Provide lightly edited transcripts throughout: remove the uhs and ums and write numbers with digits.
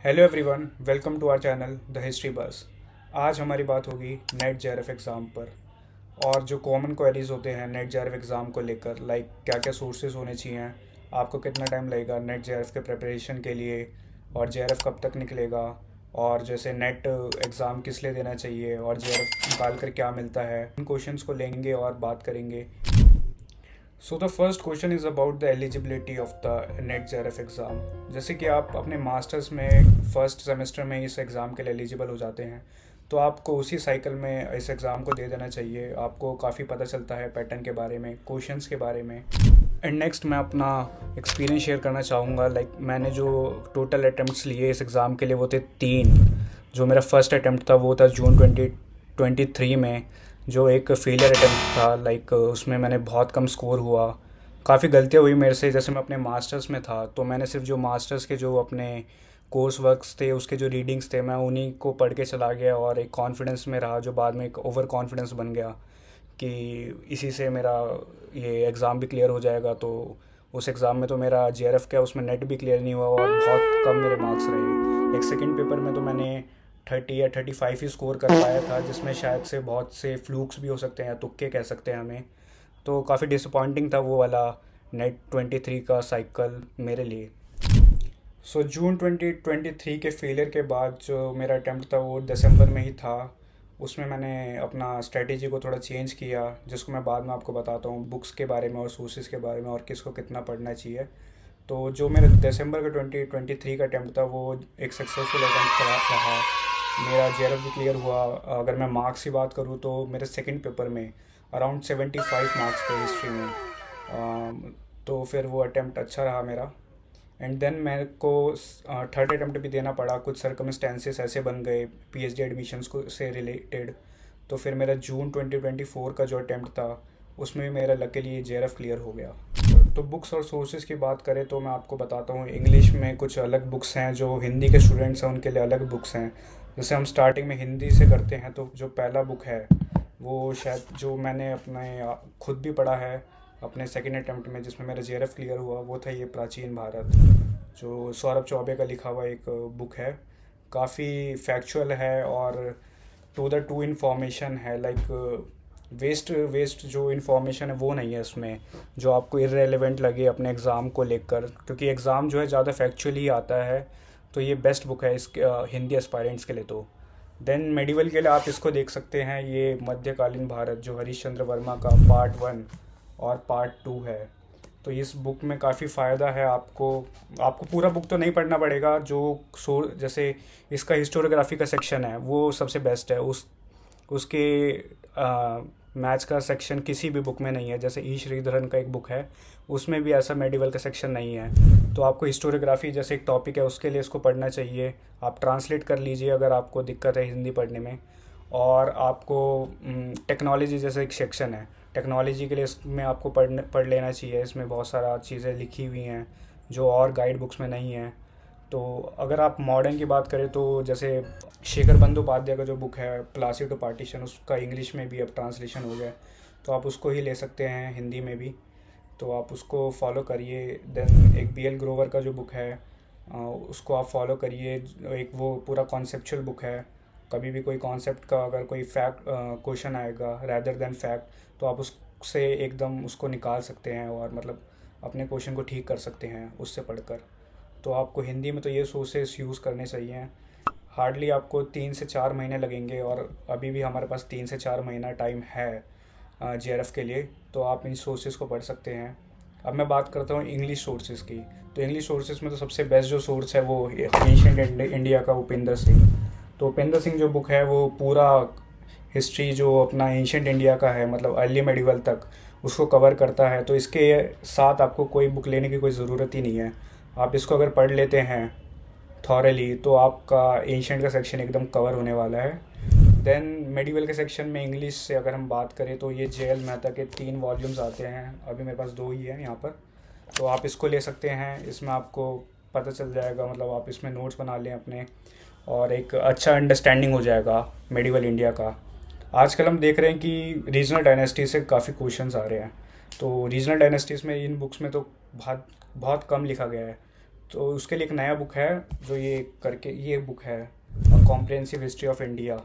Hello everyone, welcome to our channel the history bus. आज हमारी बात होगी नेट जेआरएफ एग्ज़ाम पर और जो कॉमन क्वेरीज होते हैं नेट जेआरएफ एग्ज़ाम को लेकर, लाइक क्या क्या सोर्सेज होने चाहिए, आपको कितना टाइम लगेगा नेट जेआरएफ के प्रिपरेशन के लिए, और जेआरएफ कब तक निकलेगा, और जैसे नेट एग्ज़ाम किस लिए देना चाहिए, और जेआरएफ निकाल कर क्या मिलता है। इन क्वेश्चंस को लेंगे और बात करेंगे। So the first question is about the eligibility of the net JRF exam. जैसे कि आप अपने मास्टर्स में फर्स्ट सेमेस्टर में इस एग्ज़ाम के लिए एलिजिबल हो जाते हैं, तो आपको उसी साइकिल में इस एग्ज़ाम को दे देना चाहिए। आपको काफ़ी पता चलता है पैटर्न के बारे में, क्वेश्चंस के बारे में। एंड नेक्स्ट मैं अपना एक्सपीरियंस शेयर करना चाहूँगा। लाइक मैंने जो टोटल अटैम्प्ट्स लिए इस एग्ज़ाम के लिए वो थे 3। जो मेरा फर्स्ट अटैम्प्ट था वो था जून 2023 में, जो एक फेलियर अटैम्प्ट था। लाइक उसमें मैंने बहुत कम स्कोर हुआ, काफ़ी गलतियाँ हुई मेरे से। जैसे मैं अपने मास्टर्स में था तो मैंने सिर्फ जो मास्टर्स के जो अपने कोर्स वर्क्स थे, उसके जो रीडिंग्स थे, मैं उन्हीं को पढ़ के चला गया और एक कॉन्फिडेंस में रहा, जो बाद में एक ओवर कॉन्फिडेंस बन गया कि इसी से मेरा ये एग्ज़ाम भी क्लियर हो जाएगा। तो उस एग्ज़ाम में तो मेरा जेआरएफ क्या, उसमें नेट भी क्लियर नहीं हुआ और बहुत कम मेरे मार्क्स रहे। एक सेकंड पेपर में तो मैंने 30 या 35 ही स्कोर कर पाया था, जिसमें शायद से बहुत से फ्लूक्स भी हो सकते हैं या तुक्के कह सकते हैं हमें। तो काफ़ी डिसअपॉइंटिंग था वो वाला नेट 23 का साइकिल मेरे लिए। सो जून 2023 के फेलियर के बाद जो मेरा अटैम्प्ट था वो दिसंबर में ही था। उसमें मैंने अपना स्ट्रेटेजी को थोड़ा चेंज किया, जिसको मैं बाद में आपको बताता हूँ, बुक्स के बारे में और सोर्सेज के बारे में और किसको कितना पढ़ना चाहिए। तो जो मेरा दिसंबर का 2023 का अटैम्प्ट था वो एक सक्सेसफुल अटैम्प्ट रहा। मेरा जेआरएफ भी क्लियर हुआ। अगर मैं मार्क्स की बात करूँ तो मेरे सेकंड पेपर में अराउंड 75 मार्क्स थे हिस्ट्री में। तो फिर वो अटैम्प्ट अच्छा रहा मेरा। एंड देन मेरे को थर्ड अटैम्प्ट भी देना पड़ा। कुछ सर्कमस्टेंसेस ऐसे बन गए पीएचडी एडमिशन्स को से रिलेटेड। तो फिर मेरा जून 2024 का जो अटैम्प्ट था उसमें भी मेरा लकीली जेआरएफ क्लियर हो गया। तो बुक्स और सोर्सेज की बात करें तो मैं आपको बताता हूँ, इंग्लिश में कुछ अलग बुक्स हैं, जो हिंदी के स्टूडेंट्स हैं उनके लिए अलग बुक्स हैं। जैसे हम स्टार्टिंग में हिंदी से करते हैं तो जो पहला बुक है वो शायद जो मैंने अपने खुद भी पढ़ा है अपने सेकंड अटैम्प्ट में, जिसमें मेरा जेआरएफ क्लियर हुआ, वो था ये प्राचीन भारत, जो सौरभ चौबे का लिखा हुआ एक बुक है। काफ़ी फैक्चुअल है और टू द टू इन्फॉर्मेशन है। लाइक वेस्ट जो इन्फॉर्मेशन है वो नहीं है इसमें, जो आपको इररेलेवेंट लगे अपने एग्ज़ाम को लेकर, क्योंकि एग्ज़ाम जो है ज़्यादा फैक्चुअली आता है। तो ये बेस्ट बुक है इस हिंदी एस्पायरेंट्स के लिए। तो देन मेडिवल के लिए आप इसको देख सकते हैं, ये मध्यकालीन भारत जो हरीश चंद्र वर्मा का पार्ट 1 और पार्ट 2 है। तो इस बुक में काफ़ी फ़ायदा है। आपको पूरा बुक तो नहीं पढ़ना पड़ेगा। जैसे इसका हिस्टोरियोग्राफी का सेक्शन है वो सबसे बेस्ट है। उसके मैच का सेक्शन किसी भी बुक में नहीं है। जैसे ई श्रीधरन का एक बुक है, उसमें भी ऐसा मेडिवल का सेक्शन नहीं है। तो आपको हिस्टोरियोग्राफी जैसे एक टॉपिक है, उसके लिए इसको पढ़ना चाहिए। आप ट्रांसलेट कर लीजिए अगर आपको दिक्कत है हिंदी पढ़ने में। और आपको टेक्नोलॉजी जैसे एक सेक्शन है, टेक्नोलॉजी के लिए इसमें आपको पढ़ लेना चाहिए। इसमें बहुत सारा चीज़ें लिखी हुई हैं जो और गाइड बुक्स में नहीं है। तो अगर आप मॉडर्न की बात करें तो जैसे शेखर बंदोपाध्याय का जो बुक है प्लासी टू पार्टीशन, उसका इंग्लिश में भी अब ट्रांसलेशन हो गया, तो आप उसको ही ले सकते हैं हिंदी में भी। तो आप उसको फॉलो करिए। देन एक बीएल ग्रोवर का जो बुक है उसको आप फॉलो करिए। एक वो पूरा कॉन्सेप्चुअल बुक है। कभी भी कोई कॉन्सेप्ट का अगर कोई फैक्ट क्वेश्चन आएगा रैदर देन फैक्ट, तो आप उससे एकदम उसको निकाल सकते हैं और मतलब अपने क्वेश्चन को ठीक कर सकते हैं उससे पढ़कर। तो आपको हिंदी में तो ये सोर्सेस यूज़ करने चाहिए। हार्डली आपको 3 से 4 महीने लगेंगे और अभी भी हमारे पास 3 से 4 महीना टाइम है जेआरएफ के लिए। तो आप इन सोर्सेज को पढ़ सकते हैं। अब मैं बात करता हूँ इंग्लिश सोर्सेज की। तो इंग्लिश सोर्सेज में तो सबसे बेस्ट जो सोर्स है वो एंशिएंट इंडिया का उपेंद्र सिंह। तो उपेंद्र सिंह जो बुक है वो पूरा हिस्ट्री जो अपना एंशिएंट इंडिया का है, मतलब अर्ली मेडिवल तक, उसको कवर करता है। तो इसके साथ आपको कोई बुक लेने की कोई ज़रूरत ही नहीं है। आप इसको अगर पढ़ लेते हैं थॉरली तो आपका एंशिएंट का सेक्शन एकदम कवर होने वाला है। देन मेडिवल के सेक्शन में इंग्लिश से अगर हम बात करें तो ये जे एल मेहता के 3 वॉल्यूम्स आते हैं। अभी मेरे पास 2 ही हैं यहाँ पर, तो आप इसको ले सकते हैं। इसमें आपको पता चल जाएगा, मतलब आप इसमें नोट्स बना लें अपने और एक अच्छा अंडरस्टैंडिंग हो जाएगा मेडिवल इंडिया का। आजकल हम देख रहे हैं कि रीजनल डायनेस्टी से काफ़ी क्वेश्चंस आ रहे हैं। तो रीजनल डायनेस्टीज़ में इन बुक्स में तो बहुत बहुत कम लिखा गया है। तो उसके लिए एक नया बुक है जो ये बुक है कॉम्प्रिहेंसिव हिस्ट्री ऑफ इंडिया।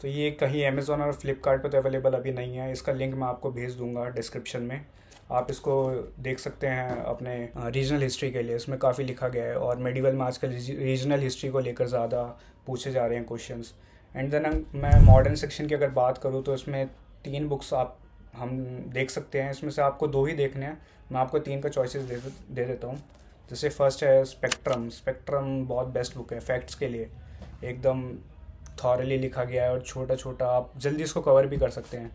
तो ये कहीं अमेज़ोन और फ्लिपकार्ट पे तो अवेलेबल अभी नहीं है। इसका लिंक मैं आपको भेज दूंगा डिस्क्रिप्शन में, आप इसको देख सकते हैं अपने रीजनल हिस्ट्री के लिए। इसमें काफ़ी लिखा गया है और मेडिवल में आजकल रीजनल हिस्ट्री को लेकर ज़्यादा पूछे जा रहे हैं क्वेश्चंस। एंड देन मैं मॉडर्न सेक्शन की अगर बात करूँ तो इसमें 3 बुक्स हम देख सकते हैं। इसमें से आपको 2 ही देखने हैं, मैं आपको 3 का चॉइसेस दे देता हूँ। जैसे फर्स्ट है स्पेक्ट्रम। स्पेक्ट्रम बहुत बेस्ट बुक है फैक्ट्स के लिए, एकदम थॉरली लिखा गया है और छोटा छोटा आप जल्दी इसको कवर भी कर सकते हैं।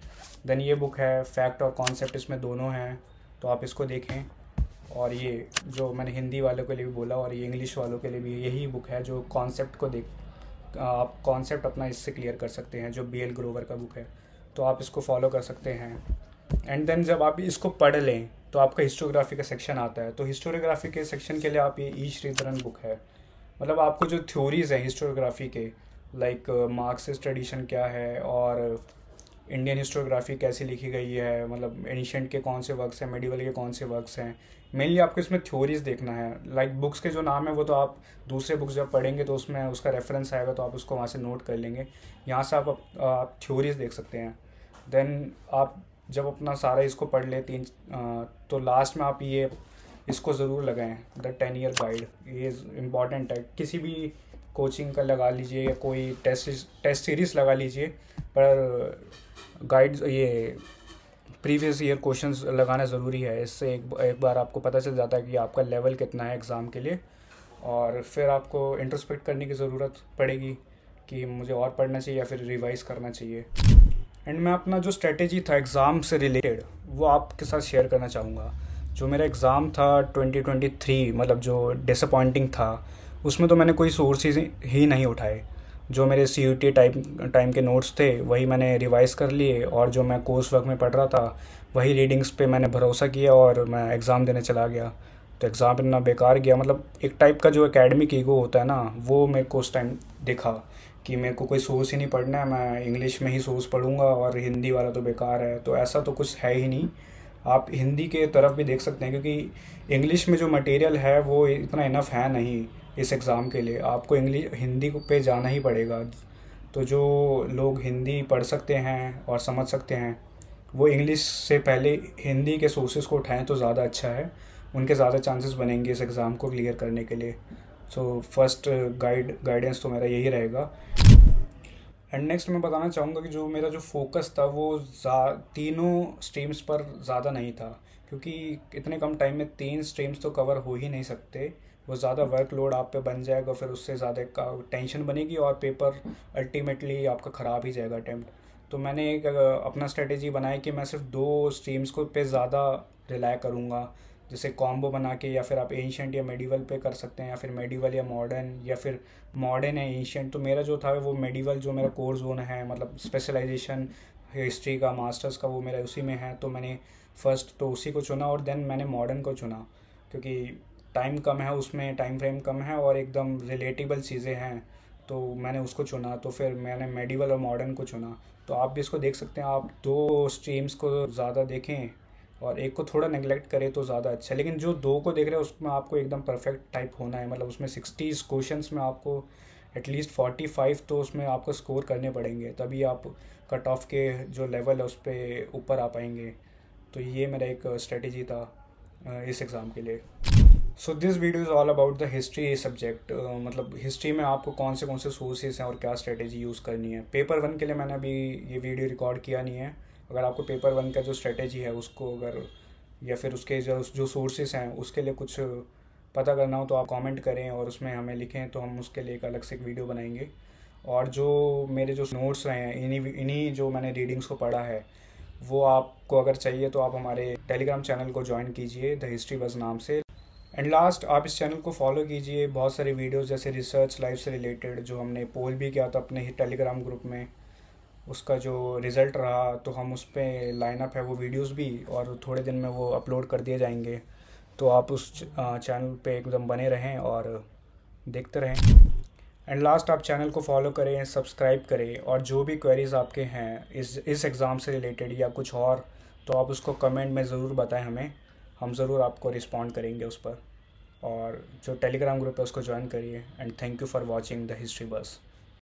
देन ये बुक है फैक्ट और कॉन्सेप्ट, इसमें दोनों हैं, तो आप इसको देखें। और ये जो मैंने हिंदी वालों के लिए भी बोला और ये इंग्लिश वालों के लिए भी यही बुक है जो कॉन्सेप्ट को आप कॉन्सेप्ट अपना इससे क्लियर कर सकते हैं, जो BL ग्रोवर का बुक है, तो आप इसको फॉलो कर सकते हैं। एंड देन जब आप इसको पढ़ लें तो आपका हिस्टोग्राफी का सेक्शन आता है। तो हिस्टोग्राफी के सेक्शन के लिए आप ये ई श्रीधरन बुक है। मतलब आपको जो थ्योरीज़ हैं हिस्टोग्राफी के, लाइक मार्क्सिस्ट ट्रेडिशन क्या है और इंडियन हिस्टोग्राफी कैसे लिखी गई है, मतलब एंशिएंट के कौन से वर्क्स हैं, मेडिवल के कौन से वर्क्स हैं, मेनली आपको इसमें थ्योरीज देखना है। लाइक बुक्स के जो नाम है वो तो आप दूसरे बुक्स जब पढ़ेंगे तो उसमें उसका रेफरेंस आएगा, तो आप उसको वहाँ से नोट कर लेंगे। यहाँ से आप थ्योरीज देख सकते हैं। देन आप जब अपना सारा इसको पढ़ ले तो लास्ट में आप ये इसको ज़रूर लगाएं, द 10 ईयर गाइड। ये इम्पॉर्टेंट है, किसी भी कोचिंग का लगा लीजिए या कोई टेस्ट सीरीज़ लगा लीजिए, पर गाइड्स ये प्रीवियस ईयर क्वेश्चंस लगाना ज़रूरी है। इससे एक बार आपको पता चल जाता है कि आपका लेवल कितना है एग्ज़ाम के लिए, और फिर आपको इंट्रोस्पेक्ट करने की ज़रूरत पड़ेगी कि मुझे और पढ़ना चाहिए या फिर रिवाइज़ करना चाहिए। एंड मैं अपना जो स्ट्रेटेजी था एग्ज़ाम से रिलेटेड वो आपके साथ शेयर करना चाहूँगा। जो मेरा एग्ज़ाम था 2023, मतलब जो डिसअपॉइंटिंग था, उसमें तो मैंने कोई सोर्सेज ही नहीं उठाए। जो मेरे CUT टाइम के नोट्स थे वही मैंने रिवाइज़ कर लिए, और जो मैं कोर्स वर्क में पढ़ रहा था वही रीडिंग्स पे मैंने भरोसा किया और मैं एग्ज़ाम देने चला गया। तो एग्ज़ाम इतना बेकार गया, मतलब एक टाइप का जो एकेडमिक ईगो होता है ना, वो मेरे को उस टाइम दिखा कि मेरे को कोई सोर्स ही नहीं पढ़ना है, मैं इंग्लिश में ही सोर्स पढ़ूंगा और हिंदी वाला तो बेकार है। तो ऐसा तो कुछ है ही नहीं, आप हिंदी के तरफ भी देख सकते हैं, क्योंकि इंग्लिश में जो मटेरियल है वो इतना इनफ है नहीं इस एग्ज़ाम के लिए। आपको हिंदी पे जाना ही पड़ेगा। तो जो लोग हिंदी पढ़ सकते हैं और समझ सकते हैं वो इंग्लिश से पहले हिंदी के सोर्सेज को उठाएं तो ज़्यादा अच्छा है, उनके ज़्यादा चांसेस बनेंगे इस एग्ज़ाम को क्लियर करने के लिए। सो फर्स्ट गाइडेंस तो मेरा यही रहेगा। एंड नेक्स्ट मैं बताना चाहूँगा कि जो मेरा जो फोकस था वो तीनों स्ट्रीम्स पर ज़्यादा नहीं था, क्योंकि इतने कम टाइम में 3 स्ट्रीम्स तो कवर हो ही नहीं सकते। वो ज़्यादा वर्कलोड आप पे बन जाएगा, फिर उससे ज़्यादा टेंशन बनेगी और पेपर अल्टीमेटली आपका ख़राब ही जाएगा अटैम्प्ट। तो मैंने एक अपना स्ट्रेटेजी बनाया कि मैं सिर्फ 2 स्ट्रीम्स को पे ज़्यादा रिलाय करूँगा, जैसे कॉम्बो बना के, या फिर आप एंशिएंट या मेडिवल पे कर सकते हैं, या फिर मेडिवल या मॉडर्न, या फिर मॉडर्न है एंशिएंट। तो मेरा जो था वो मेडिवल जो मेरा कोर जोन है, मतलब स्पेशलाइजेशन हिस्ट्री का मास्टर्स का, वो मेरा उसी में है। तो मैंने फ़र्स्ट तो उसी को चुना और देन मैंने मॉडर्न को चुना, क्योंकि टाइम कम है उसमें, टाइम फ्रेम कम है और एकदम रिलेटेबल चीज़ें हैं, तो मैंने उसको चुना। तो फिर मैंने मेडिवल और मॉडर्न को चुना। तो आप भी इसको देख सकते हैं, आप 2 स्ट्रीम्स को ज़्यादा देखें और एक को थोड़ा नेगलेक्ट करें तो ज़्यादा अच्छा है। लेकिन जो 2 को देख रहे हैं उसमें आपको एकदम परफेक्ट टाइप होना है, मतलब उसमें 60 क्वेश्चंस में आपको एटलीस्ट 45 तो उसमें आपको स्कोर करने पड़ेंगे, तभी आप कट ऑफ के जो लेवल है उस पर ऊपर आ पाएंगे। तो ये मेरा एक स्ट्रेटेजी था इस एग्ज़ाम के लिए। So this video is all about the history subject, मतलब हिस्ट्री में आपको कौन से सोर्सेज हैं और क्या स्ट्रेटेजी यूज़ करनी है। पेपर 1 के लिए मैंने अभी ये वीडियो रिकॉर्ड किया नहीं है। अगर आपको पेपर 1 का जो स्ट्रेटेजी है उसको अगर, या फिर उसके जो सोर्सेज हैं उसके लिए कुछ पता करना हो तो आप कमेंट करें और उसमें हमें लिखें, तो हम उसके लिए एक अलग से एक वीडियो बनाएंगे। और जो मेरे जो नोट्स रहे हैं इन्हीं जो मैंने रीडिंग्स को पढ़ा है वो आपको अगर चाहिए तो आप हमारे टेलीग्राम चैनल को ज्वाइन कीजिए, द हिस्ट्री बज़ नाम से। एंड लास्ट, आप इस चैनल को फॉलो कीजिए, बहुत सारे वीडियोस जैसे रिसर्च लाइफ से रिलेटेड, जो हमने पोल भी किया था अपने ही टेलीग्राम ग्रुप में, उसका जो रिज़ल्ट रहा तो हम उस पर लाइनअप है वो वीडियोस भी, और थोड़े दिन में वो अपलोड कर दिए जाएंगे। तो आप उस चैनल पे एकदम बने रहें और देखते रहें। एंड लास्ट, आप चैनल को फॉलो करें, सब्सक्राइब करें, और जो भी क्वेरीज़ आपके हैं इस एग्ज़ाम से रिलेटेड या कुछ और, तो आप उसको कमेंट में ज़रूर बताएं हमें, हम ज़रूर आपको रिस्पॉन्ड करेंगे उस पर। और जो टेलीग्राम ग्रुप है उसको ज्वाइन करिए। And thank you for watching the history बस।